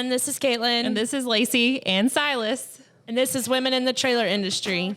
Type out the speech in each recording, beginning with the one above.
everyone. This is Caitlin. And this is Lacey and Silas. And this is Women in the Trailer Industry.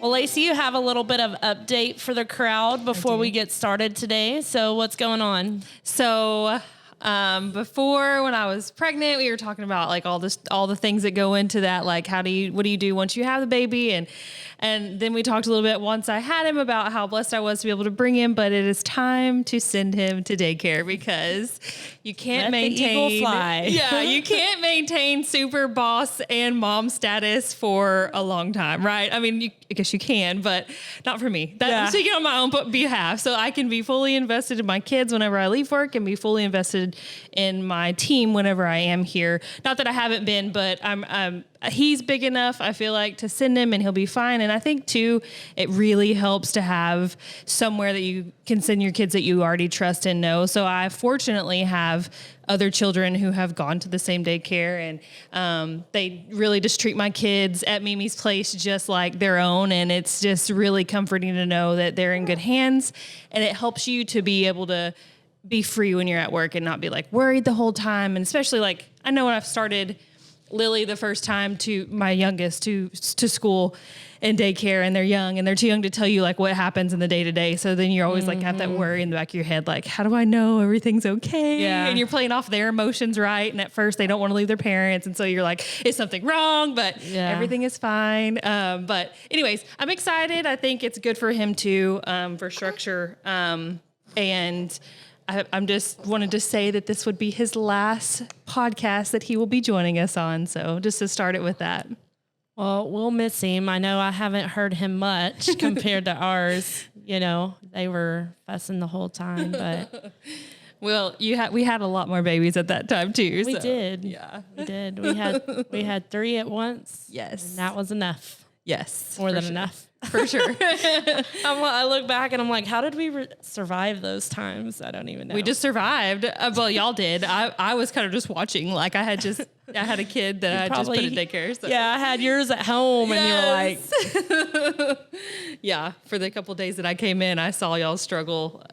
Well, Lacey, you have a little bit of update for the crowd before we get started today. So what's going on? So before, when I was pregnant, we were talking about like all the things that go into that, like what do you do once you have the baby? And then we talked a little bit once I had him about how blessed I was to be able to bring him, but it is time to send him to daycare because you can't maintain, the eagle fly. Yeah, you can't maintain super boss and mom status for a long time, right? I mean, I guess you can, but not for me. I'm speaking on my own behalf, so I can be fully invested in my kids whenever I leave work and be fully invested in my team whenever I am here. Not that I haven't been, but he's big enough, I feel like, to send him and he'll be fine. And I think too, it really helps to have somewhere that you can send your kids that you already trust and know. So I fortunately have other children who have gone to the same daycare, and they really just treat my kids at Mimi's place just like their own. And it's just really comforting to know that they're in good hands, and it helps you to be able to be free when you're at work and not be like worried the whole time. And especially like, I know when I've started Lily the first time to my youngest to school and daycare, and they're young and they're too young to tell you like what happens in the day to day. So then you're always like have that worry in the back of your head, like, how do I know everything's okay? Yeah. And you're playing off their emotions, right? And at first they don't want to leave their parents. And so you're like, is something wrong? But everything is fine. But anyways, I'm excited. I think it's good for him too, for structure. And I'm just wanted to say that this would be his last podcast that he will be joining us on. So just to start it with that. Well, we'll miss him. I know I haven't heard him much compared to ours. You know, they were fussing the whole time, but well, we had a lot more babies at that time too. We did. Yeah, we did. We had 3 at once. Yes, and that was enough. Yes, more than enough. For sure. I look back and I'm like, how did we survive those times? I don't even know. We just survived. Well, y'all did. I was kind of just watching. Like I had a kid that I just put in daycare. So. Yeah, I had yours at home, and you're like, yeah. For the couple of days that I came in, I saw y'all struggle.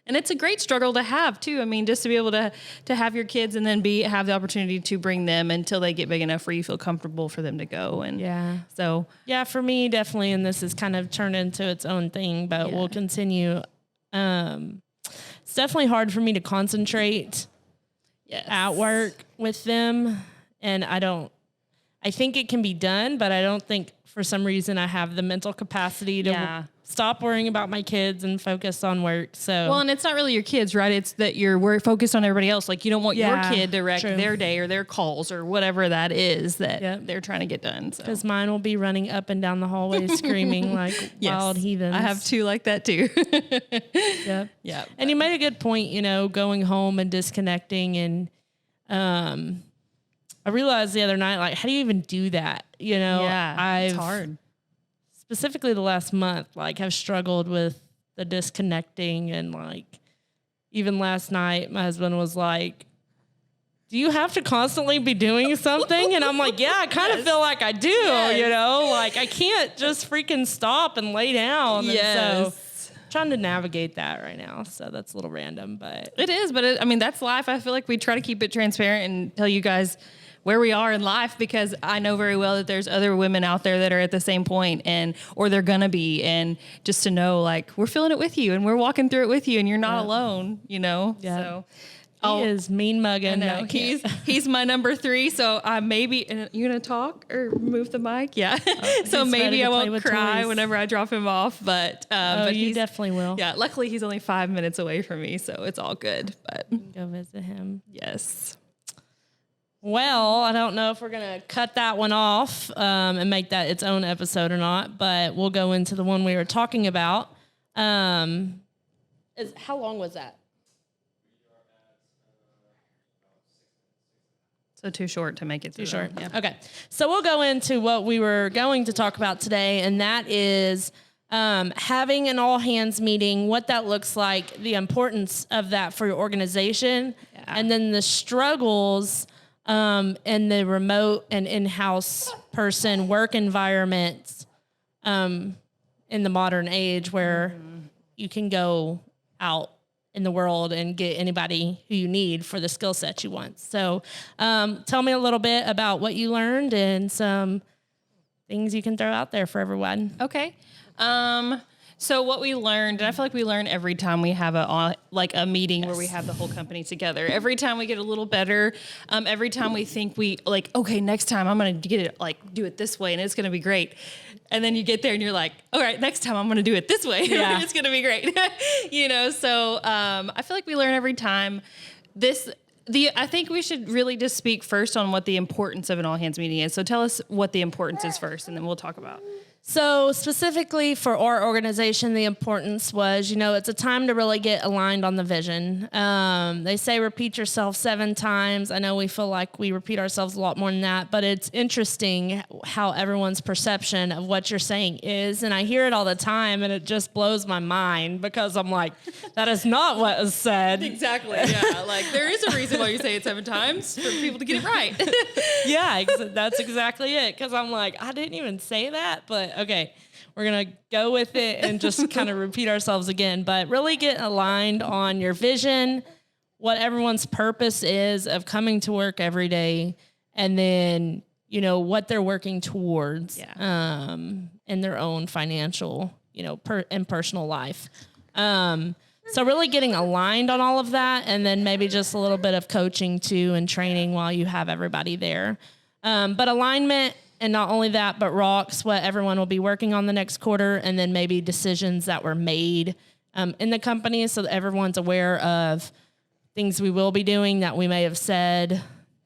And it's a great struggle to have too. I mean, just to be able to have your kids and then have the opportunity to bring them until they get big enough where you feel comfortable for them to go. And so for me, definitely. And this has kind of turned into its own thing, but we'll continue. It's definitely hard for me to concentrate at work with them. And I think it can be done, but I don't think for some reason I have the mental capacity to stop worrying about my kids and focus on work. So well, and it's not really your kids, right? It's that you're focused on everybody else. Like you don't want your kid to wreck their day or their calls or whatever that is that they're trying to get done. Because mine will be running up and down the hallway screaming like wild heathens. I have 2 like that too. Yeah. And you made a good point, going home and disconnecting. And I realized the other night, like, how do you even do that? It's hard. Specifically the last month, like, have struggled with the disconnecting. And like, even last night, my husband was like, do you have to constantly be doing something? And I'm like, yeah, I kind of feel like I do, like I can't just freaking stop and lay down. Yes. And so trying to navigate that right now. So that's a little random, but it is, but that's life. I feel like we try to keep it transparent and tell you guys where we are in life, because I know very well that there's other women out there that are at the same point or they're going to be, and just to know, like, we're feeling it with you and we're walking through it with you and you're not alone, Yeah. So he is mean mugging. No, he's my number 3. So maybe you going to talk or move the mic? Yeah. So maybe I won't cry whenever I drop him off, but you definitely will. Yeah. Luckily he's only 5 minutes away from me, so it's all good, but go visit him. Yes. Well, I don't know if we're going to cut that one off and make that its own episode or not, but we'll go into the one we were talking about. How long was that? So too short to make it too short. Yeah. Okay. So we'll go into what we were going to talk about today, and that is having an all hands meeting, what that looks like, the importance of that for your organization, and then the struggles and the remote and in-house person work environments in the modern age where you can go out in the world and get anybody who you need for the skill set you want. So tell me a little bit about what you learned and some things you can throw out there for everyone. Okay. So what we learned, and I feel like we learn every time we have a meeting where we have the whole company together. Every time we get a little better. Every time we think okay, next time I'm going to get it, do it this way and it's going to be great. And then you get there and you're like, all right, next time I'm going to do it this way. Yeah. It's going to be great. So I feel like we learn every time. I think we should really just speak first on what the importance of an all hands meeting is. So tell us what the importance is first, and then we'll talk about. So specifically for our organization, the importance was, it's a time to really get aligned on the vision. They say repeat yourself 7 times. I know we feel like we repeat ourselves a lot more than that, but it's interesting how everyone's perception of what you're saying is. And I hear it all the time, and it just blows my mind because I'm like, that is not what is said. Exactly. Yeah. There is a reason why you say it 7 times for people to get it right. Yeah, that's exactly it. Because I'm like, I didn't even say that, but okay, we're going to go with it and just kind of repeat ourselves again, but really get aligned on your vision, what everyone's purpose is of coming to work every day, and then, what they're working towards in their own financial, and personal life. So really getting aligned on all of that, and then maybe just a little bit of coaching too and training while you have everybody there. But alignment. And not only that, but rocks what everyone will be working on the next quarter, and then maybe decisions that were made in the company so that everyone's aware of things we will be doing that we may have said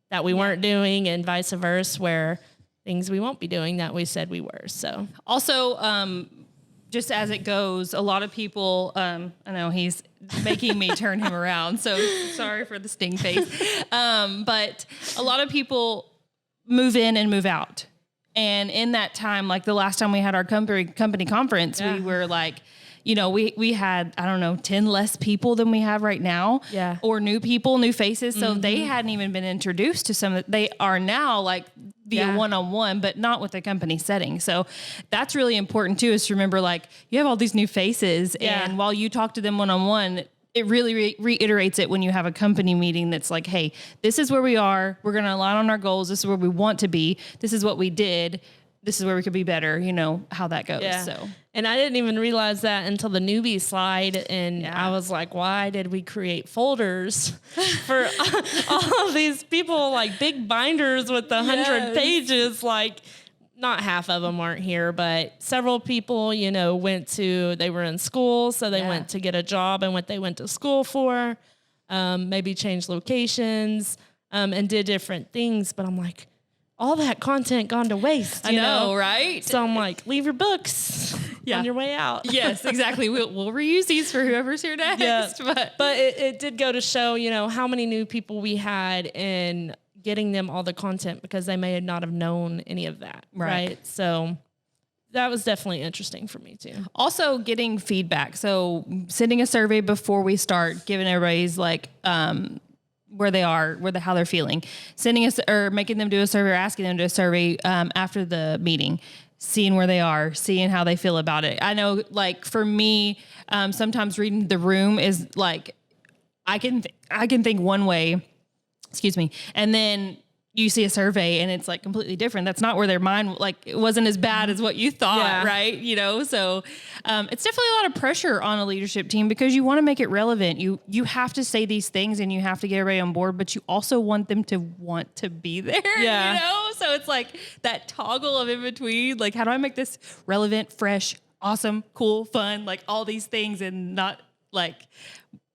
that we weren't doing, and vice versa, where things we won't be doing that we said we were. So also, just as it goes, a lot of people, I know he's making me turn him around, so sorry for the sting face. But a lot of people move in and move out. And in that time, the last time we had our company conference, we were we had, 10 less people than we have right now, or new people, new faces. So they hadn't even been introduced to some. They are now via one-on-one, but not with the company setting. So that's really important too, is to remember, you have all these new faces, and while you talk to them one-on-one, it really reiterates it when you have a company meeting that's like, hey, this is where we are. We're going to align on our goals. This is where we want to be. This is what we did. This is where we could be better, how that goes. Yeah. So, and I didn't even realize that until the newbie slide. And I was like, why did we create folders for all of these people, big binders with 100 pages, not half of them aren't here, but several people, they were in school, so they went to get a job and what they went to school for, maybe changed locations, and did different things. But I'm like, all that content gone to waste. I know, right? So I'm like, leave your books on your way out. Yes, exactly. We'll reuse these for whoever's here next. Yeah. But it did go to show, how many new people we had in getting them all the content, because they may not have known any of that. Right. So that was definitely interesting for me too. Also getting feedback. So sending a survey before we start, giving everybody's where they are, how they're feeling, sending us or making them do a survey or asking them to do a survey after the meeting, seeing where they are, seeing how they feel about it. I know for me, sometimes reading the room is I can think one way, and then you see a survey and it's completely different. That's not where their mind, it wasn't as bad as what you thought. Right. So it's definitely a lot of pressure on a leadership team, because you want to make it relevant. You have to say these things and you have to get everybody on board, but you also want them to want to be there. So it's that toggle of in between, how do I make this relevant, fresh, awesome, cool, fun, all these things, and not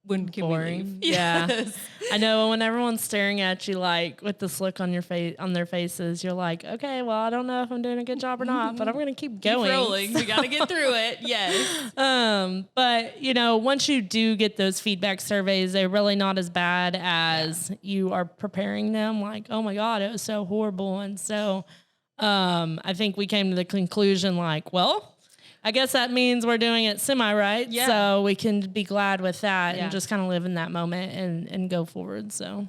when can boring. We leave? Yes. I know, when everyone's staring at you with this look on your face, on their faces, you're like, okay, well, I don't know if I'm doing a good job or not, but I'm going to keep going. Keep rolling. We got to get through it. Yes. But once you do get those feedback surveys, they're really not as bad as you are preparing them. Oh my God, it was so horrible. And so, I think we came to the conclusion well, I guess that means we're doing it semi-right. Yeah. So we can be glad with that and just kind of live in that moment and go forward. So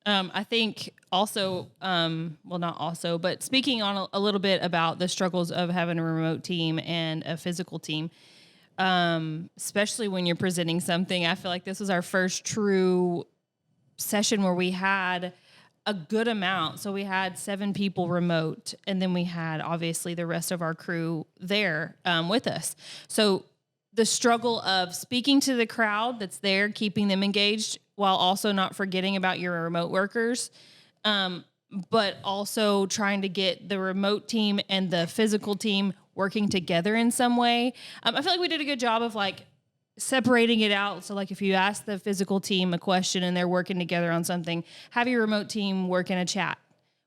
I think also, not also, but speaking on a little bit about the struggles of having a remote team and a physical team, especially when you're presenting something. I feel like this was our first true session where we had a good amount. So we had 7 people remote, and then we had obviously the rest of our crew there with us. So the struggle of speaking to the crowd that's there, keeping them engaged while also not forgetting about your remote workers, but also trying to get the remote team and the physical team working together in some way. I feel like we did a good job of like separating it out. So like if you ask the physical team a question and they're working together on something, have your remote team work in a chat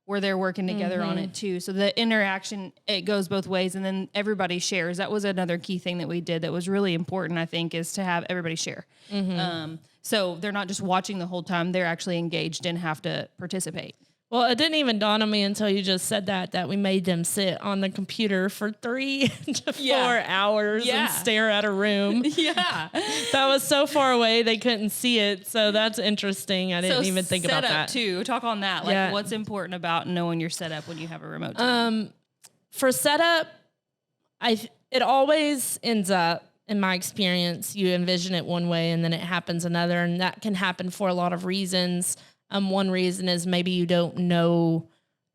where they're working together on it too. So the interaction, it goes both ways, and then everybody shares. That was another key thing that we did that was really important, I think, is to have everybody share. So they're not just watching the whole time, they're actually engaged and have to participate. Well, it didn't even dawn on me until you just said that we made them sit on the computer for 3 to 4 hours and stare at a room. Yeah. That was so far away, they couldn't see it. So that's interesting. I didn't even think about that. Too. Talk on that. Like what's important about knowing your setup when you have a remote team? For setup, it always ends up, in my experience, you envision it one way and then it happens another. And that can happen for a lot of reasons. One reason is maybe you don't know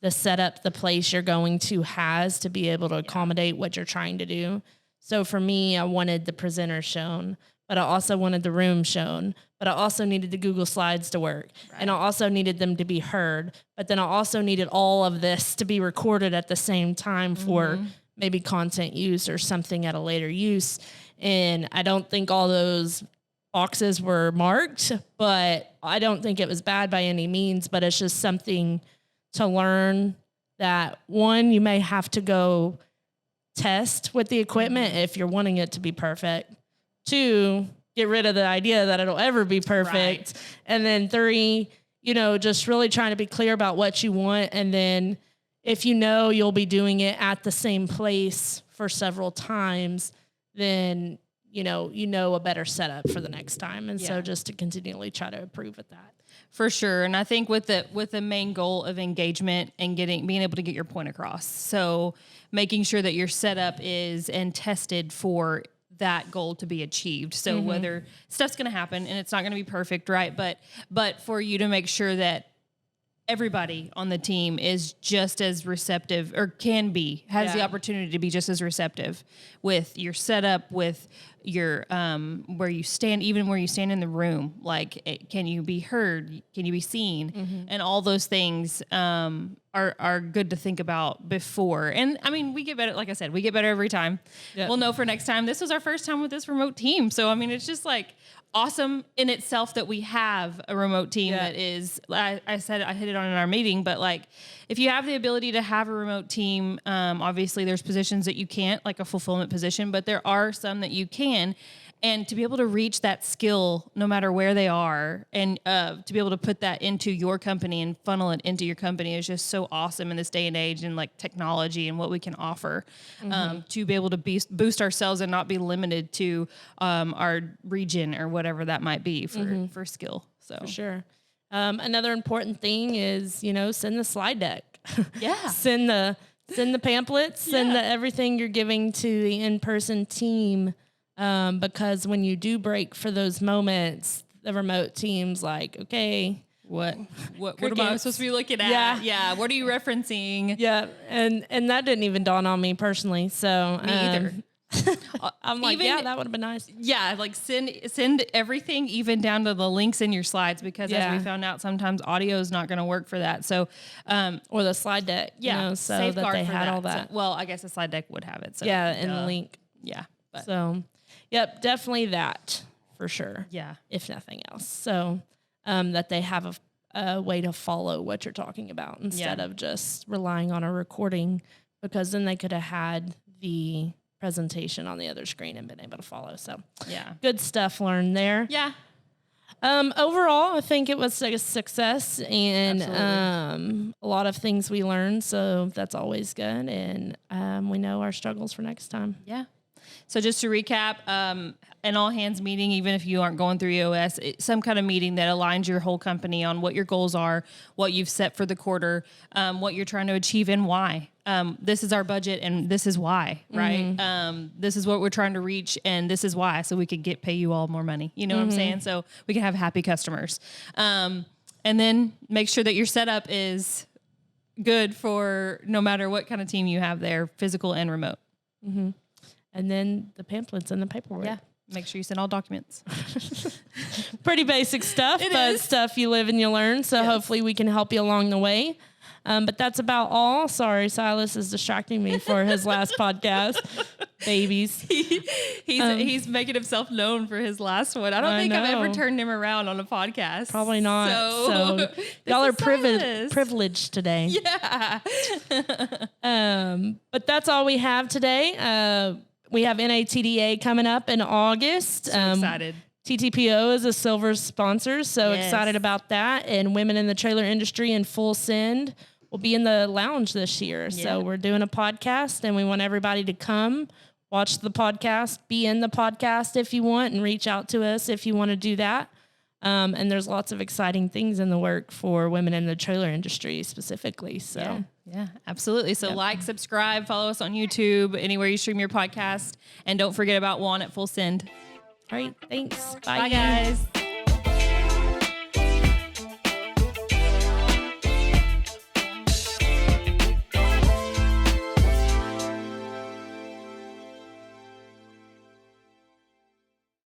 the setup the place you're going to has to be able to accommodate what you're trying to do. So for me, I wanted the presenter shown, but I also wanted the room shown, but I also needed the Google Slides to work. Right. And I also needed them to be heard, but then I also needed all of this to be recorded at the same time for maybe content use or something at a later use. And I don't think all those boxes were marked, but I don't think it was bad by any means, but it's just something to learn that, one, you may have to go test with the equipment if you're wanting it to be perfect. 2, get rid of the idea that it'll ever be perfect. Right. And then 3, just really trying to be clear about what you want. And then if you'll be doing it at the same place for several times, then a better setup for the next time. And so just to continually try to improve at that. For sure. And I think with the main goal of engagement and being able to get your point across. So making sure that your setup is and tested for that goal to be achieved. So whether stuff's going to happen and it's not going to be perfect, right? But for you to make sure that everybody on the team is just as receptive, or has the opportunity to be just as receptive with your setup, with your where you stand in the room. Like, can you be heard? Can you be seen? And all those things are good to think about before. And I mean, we get better. Like I said, we get better every time. Yep. We'll know for next time. This was our first time with this remote team, so I mean, it's just like awesome in itself that we have a remote team that is, I hit it on in our meeting, but like if you have the ability to have a remote team, obviously there's positions that you can't, like a fulfillment position, but there are some that you can. And to be able to reach that skill no matter where they are, and to be able to put that into your company and funnel it into your company is just so awesome in this day and age, and like technology and what we can offer to be able to boost ourselves and not be limited to our region or whatever that might be for skill. So for sure. Another important thing is, send the slide deck. Yeah. Send the pamphlets, send the everything you're giving to the in-person team. Because when you do break for those moments, the remote team's like, okay, what am I supposed to be looking at? Yeah. What are you referencing? Yeah. And that didn't even dawn on me personally. So me either. I'm like, that would have been nice. Yeah. Like send everything, even down to the links in your slides, because as we found out, sometimes audio is not going to work for that. So, or the slide deck, so that they had all that. So, well, I guess the slide deck would have it. So and the link. Yeah. But. So, yep, definitely that for sure. Yeah. If nothing else. So that they have a way to follow what you're talking about instead of just relying on a recording, because then they could have had the presentation on the other screen and been able to follow. So good stuff learned there. Yeah. Overall, I think it was a success, and a lot of things we learned. So that's always good. And we know our struggles for next time. Yeah. So just to recap, an all hands meeting, even if you aren't going through EOS, some kind of meeting that aligns your whole company on what your goals are, what you've set for the quarter, what you're trying to achieve and why. This is our budget and this is why, right? This is what we're trying to reach and this is why, so we could pay you all more money. You know what I'm saying? So we can have happy customers. And then make sure that your setup is good for no matter what kind of team you have there, physical and remote. Mm-hmm. And then the pamphlets and the paperwork. Yeah. Make sure you send all documents. Pretty basic stuff, but stuff you live and you learn. So hopefully we can help you along the way. But that's about all. Sorry, Silas is distracting me for his last podcast. Babies. He's making himself known for his last one. I don't think I've ever turned him around on a podcast. Probably not. So y'all are privileged today. Yeah. But that's all we have today. We have NATDA coming up in August. So excited. TTPO is a silver sponsor, so excited about that. And Women in the Trailer Industry in Full Send will be in the lounge this year. Yeah. So we're doing a podcast, and we want everybody to come, watch the podcast, be in the podcast if you want, and reach out to us if you want to do that. And there's lots of exciting things in the work for women in the trailer industry specifically. So yeah, absolutely. So like, subscribe, follow us on YouTube, anywhere you stream your podcast. And don't forget about Juan at Full Send. All right. Thanks. Bye guys.